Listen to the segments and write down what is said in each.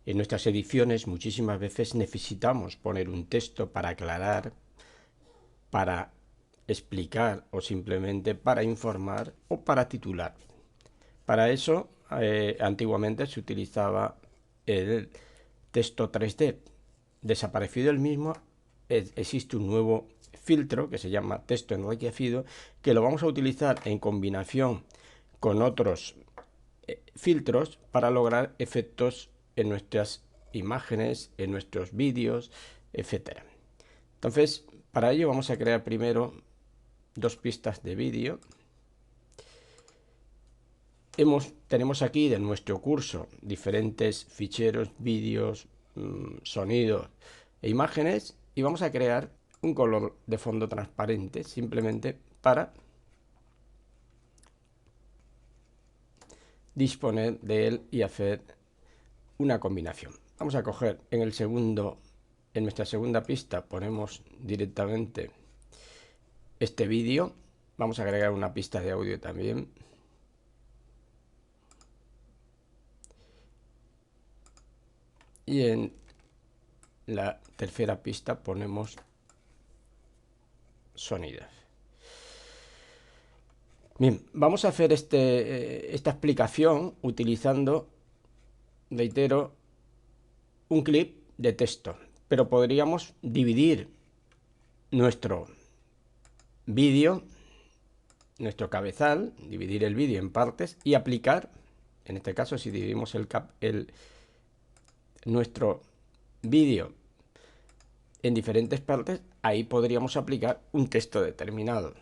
En nuestras ediciones muchísimas veces necesitamos poner un texto para aclarar, para explicar o simplemente para informar o para titular. Para eso, antiguamente se utilizaba el texto 3D. Desaparecido el mismo, existe un nuevo filtro que se llama texto enriquecido, que lo vamos a utilizar en combinación con otros filtros para lograr efectos en nuestras imágenes, en nuestros vídeos, etcétera. Entonces, para ello vamos a crear primero dos pistas de vídeo. Tenemos aquí de nuestro curso diferentes ficheros, vídeos, sonidos e imágenes, y vamos a crear un color de fondo transparente simplemente para disponer de él y hacer una combinación. Vamos a coger en nuestra segunda pista ponemos directamente este vídeo. Vamos a agregar una pista de audio también. Y en la tercera pista ponemos sonidos. Bien, vamos a hacer esta explicación utilizando, reitero, un clip de texto, pero podríamos dividir nuestro vídeo, nuestro cabezal, dividir el vídeo en partes y aplicar, en este caso si dividimos nuestro vídeo en diferentes partes, ahí podríamos aplicar un texto determinado.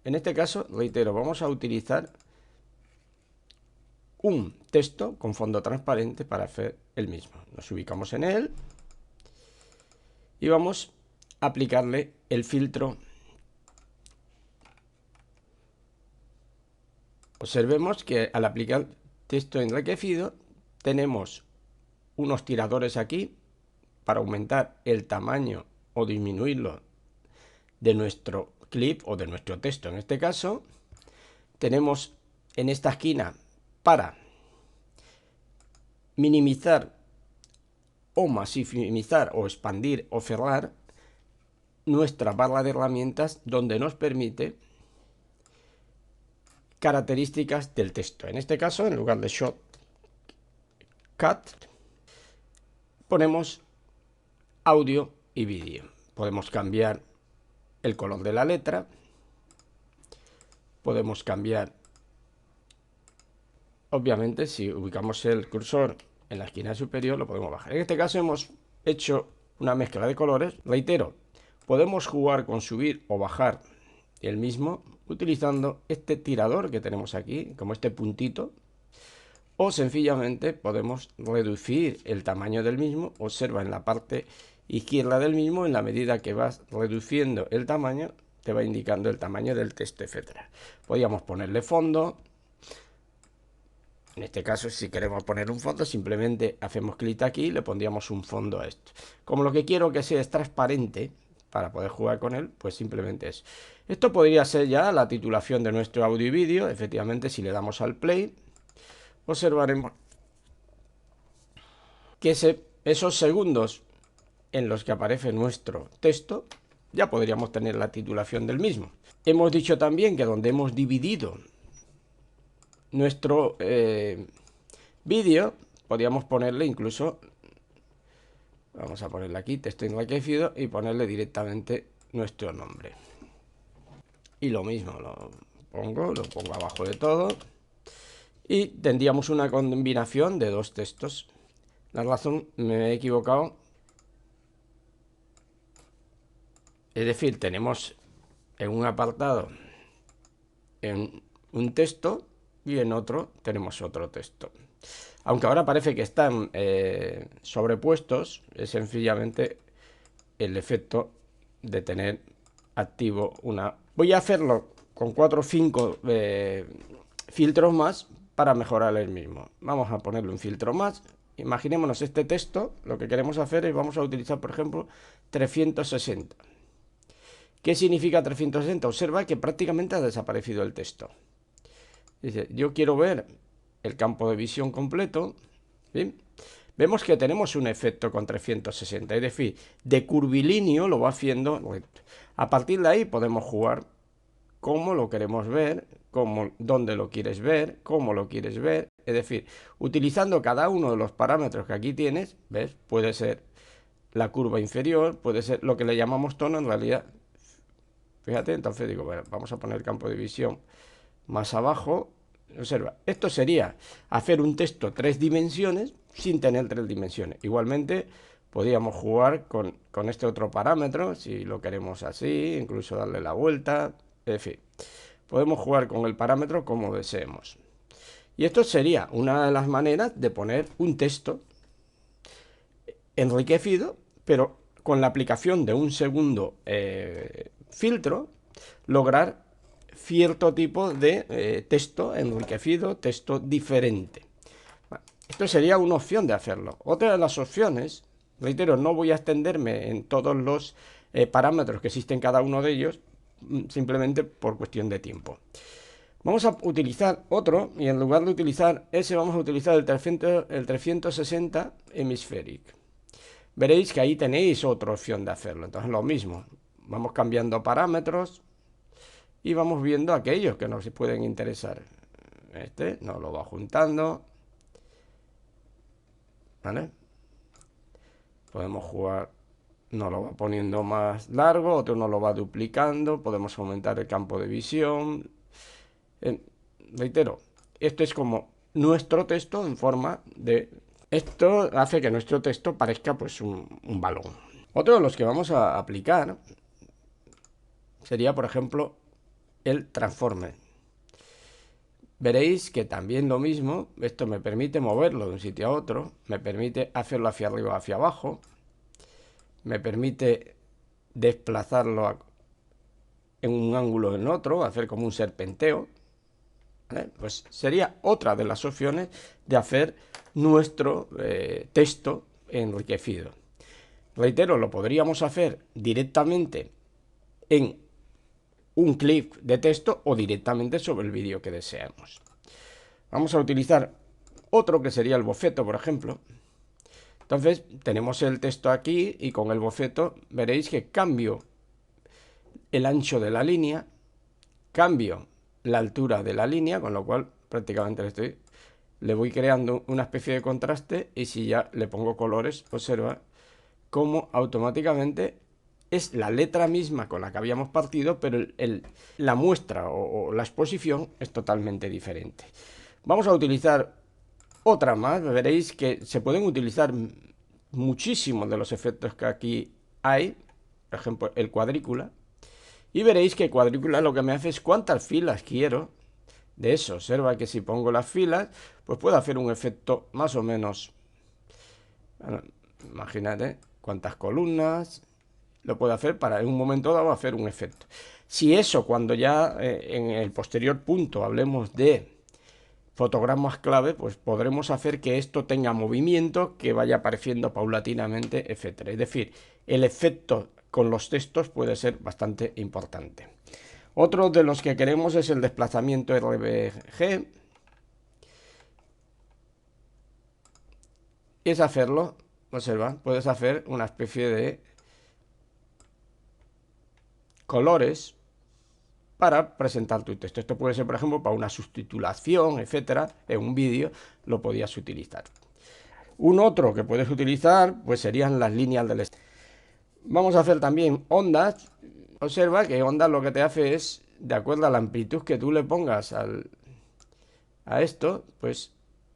En este caso, reitero, vamos a utilizar un texto con fondo transparente para hacer el mismo. Nos ubicamos en él y vamos a aplicarle el filtro. Observemos que al aplicar texto enriquecido tenemos unos tiradores aquí para aumentar el tamaño o disminuirlo de nuestro clip o de nuestro texto. En este caso tenemos en esta esquina para minimizar o maximizar o expandir o cerrar nuestra barra de herramientas, donde nos permite características del texto. En este caso, en lugar de Shortcut, ponemos audio y vídeo. Podemos cambiar el color de la letra, podemos cambiar, obviamente, si ubicamos el cursor en la esquina superior, lo podemos bajar. En este caso hemos hecho una mezcla de colores. Reitero, podemos jugar con subir o bajar el mismo utilizando este tirador que tenemos aquí, como este puntito, o sencillamente podemos reducir el tamaño del mismo. Observa en la parte izquierda del mismo, en la medida que vas reduciendo el tamaño, te va indicando el tamaño del texto, etcétera. Podríamos ponerle fondo. En este caso, si queremos poner un fondo, simplemente hacemos clic aquí y le pondríamos un fondo a esto. Como lo que quiero que sea es transparente, para poder jugar con él, pues simplemente es. Esto podría ser ya la titulación de nuestro audio y vídeo. Efectivamente, si le damos al play, observaremos que esos segundos en los que aparece nuestro texto, ya podríamos tener la titulación del mismo. Hemos dicho también que donde hemos dividido nuestro vídeo, podríamos ponerle incluso, vamos a ponerle aquí, texto enriquecido, y ponerle directamente nuestro nombre. Y lo mismo, lo pongo abajo de todo, y tendríamos una combinación de dos textos. La razón, me he equivocado. Es decir, tenemos en un apartado en un texto y en otro tenemos otro texto. Aunque ahora parece que están sobrepuestos, es sencillamente el efecto de tener activo una... Voy a hacerlo con 4 o 5 filtros más para mejorar el mismo. Vamos a ponerle un filtro más. Imaginémonos este texto, lo que queremos hacer es, vamos a utilizar por ejemplo 360. ¿Qué significa 360? Observa que prácticamente ha desaparecido el texto. Dice, yo quiero ver el campo de visión completo, ¿sí? vemos que tenemos un efecto con 360, es decir, de curvilíneo lo va haciendo recto. A partir de ahí podemos jugar cómo lo queremos ver, dónde lo quieres ver, cómo lo quieres ver, es decir, utilizando cada uno de los parámetros que aquí tienes, ¿ves? Puede ser la curva inferior, puede ser lo que le llamamos tono en realidad. Fíjate, entonces digo, bueno, vamos a poner campo de visión más abajo. Observa, esto sería hacer un texto 3 dimensiones sin tener 3 dimensiones. Igualmente, podríamos jugar con este otro parámetro, si lo queremos así, incluso darle la vuelta, en fin. Podemos jugar con el parámetro como deseemos. Y esto sería una de las maneras de poner un texto enriquecido, pero con la aplicación de un segundo filtro, lograr cierto tipo de texto enriquecido, texto diferente. Esto sería una opción de hacerlo. Otra de las opciones, reitero, no voy a extenderme en todos los parámetros que existen cada uno de ellos, simplemente por cuestión de tiempo. Vamos a utilizar otro, y en lugar de utilizar ese, vamos a utilizar el 360 Hemispheric. Veréis que ahí tenéis otra opción de hacerlo. Entonces lo mismo, vamos cambiando parámetros y vamos viendo aquellos que nos pueden interesar. Este nos lo va juntando, ¿vale? Podemos jugar, nos lo va poniendo más largo, otro nos lo va duplicando, podemos aumentar el campo de visión. Reitero, esto es como nuestro texto en forma de... Esto hace que nuestro texto parezca pues un balón. Otro de los que vamos a aplicar sería, por ejemplo, el transformer. Veréis que también lo mismo, esto me permite moverlo de un sitio a otro, me permite hacerlo hacia arriba o hacia abajo, me permite desplazarlo en un ángulo o en otro, hacer como un serpenteo, ¿vale? Pues sería otra de las opciones de hacer nuestro texto enriquecido. Reitero, lo podríamos hacer directamente en un clip de texto o directamente sobre el vídeo que deseamos. Vamos a utilizar otro que sería el boceto, por ejemplo. Entonces tenemos el texto aquí y con el boceto veréis que cambio el ancho de la línea, cambio la altura de la línea, con lo cual prácticamente le voy creando una especie de contraste, y si ya le pongo colores, observa cómo automáticamente es la letra misma con la que habíamos partido, pero la muestra o la exposición es totalmente diferente. Vamos a utilizar otra más, veréis que se pueden utilizar muchísimos de los efectos que aquí hay, por ejemplo el cuadrícula, y veréis que cuadrícula lo que me hace es cuántas filas quiero de eso. Observa que si pongo las filas, pues puedo hacer un efecto más o menos, bueno, imagínate cuántas columnas, lo puedo hacer para en un momento dado hacer un efecto. Si eso, cuando ya en el posterior punto hablemos de fotogramas clave, pues podremos hacer que esto tenga movimiento, que vaya apareciendo paulatinamente, etcétera. Es decir, el efecto con los textos puede ser bastante importante. Otro de los que queremos es el desplazamiento RBG. Es hacerlo, observa, puedes hacer una especie de colores para presentar tu texto. Esto puede ser, por ejemplo, para una subtitulación, etcétera. En un vídeo lo podías utilizar. Un otro que puedes utilizar, pues serían las líneas del... Vamos a hacer también ondas. Observa que ondas lo que te hace es, de acuerdo a la amplitud que tú le pongas a esto, pues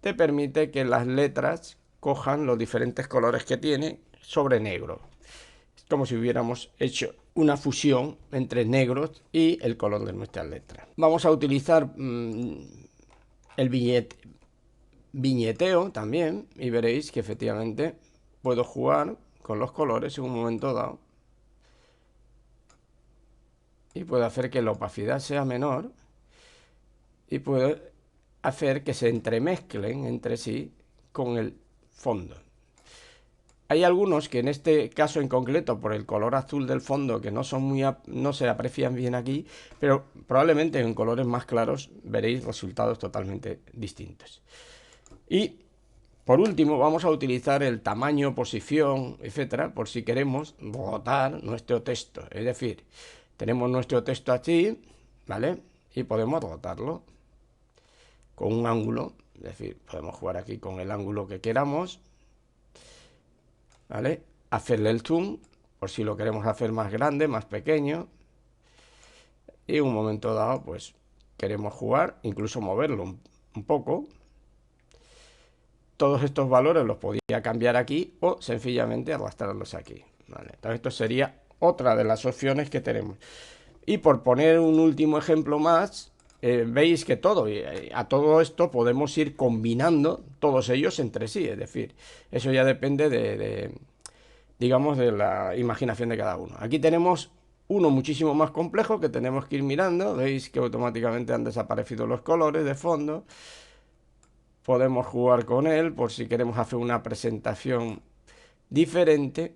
te permite que las letras cojan los diferentes colores que tiene sobre negro. Es como si hubiéramos hecho una fusión entre negros y el color de nuestras letras. Vamos a utilizar el viñeteo también, y veréis que efectivamente puedo jugar con los colores en un momento dado y puedo hacer que la opacidad sea menor y puedo hacer que se entremezclen entre sí con el fondo. Hay algunos que en este caso en concreto, por el color azul del fondo, que no se aprecian bien aquí, pero probablemente en colores más claros veréis resultados totalmente distintos. Y Por último, vamos a utilizar el tamaño, posición, etcétera, por si queremos rotar nuestro texto. Es decir, tenemos nuestro texto aquí, ¿vale? Y podemos rotarlo con un ángulo. Es decir, podemos jugar aquí con el ángulo que queramos, ¿vale? Hacerle el zoom, por si lo queremos hacer más grande, más pequeño. Y en un momento dado, pues queremos jugar, incluso moverlo un poco. Todos estos valores los podría cambiar aquí o sencillamente arrastrarlos aquí, ¿vale? Entonces esto sería otra de las opciones que tenemos. Y por poner un último ejemplo más, veis que a todo esto podemos ir combinando todos ellos entre sí. Es decir, eso ya depende digamos, de la imaginación de cada uno. Aquí tenemos uno muchísimo más complejo que tenemos que ir mirando. Veis que automáticamente han desaparecido los colores de fondo. Podemos jugar con él por si queremos hacer una presentación diferente.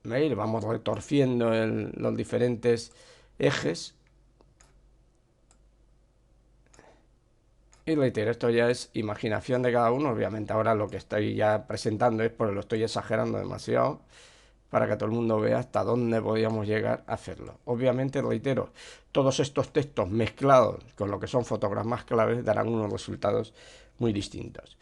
¿Veis? Vamos retorciendo los diferentes ejes. Y reitero, esto ya es imaginación de cada uno. Obviamente ahora lo que estoy ya presentando es porque lo estoy exagerando demasiado para que todo el mundo vea hasta dónde podíamos llegar a hacerlo. Obviamente, reitero, todos estos textos mezclados con lo que son fotogramas claves darán unos resultados muy distintos.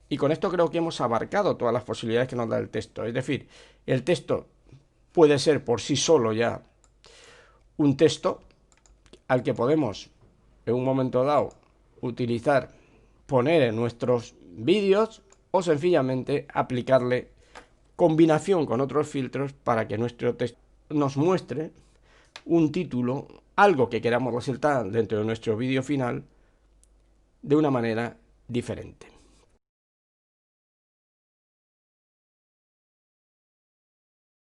Y con esto creo que hemos abarcado todas las posibilidades que nos da el texto. Es decir, el texto puede ser por sí solo ya un texto al que podemos en un momento dado utilizar, poner en nuestros vídeos o sencillamente aplicarle combinación con otros filtros para que nuestro texto nos muestre un título, algo que queramos resaltar dentro de nuestro vídeo final de una manera diferente.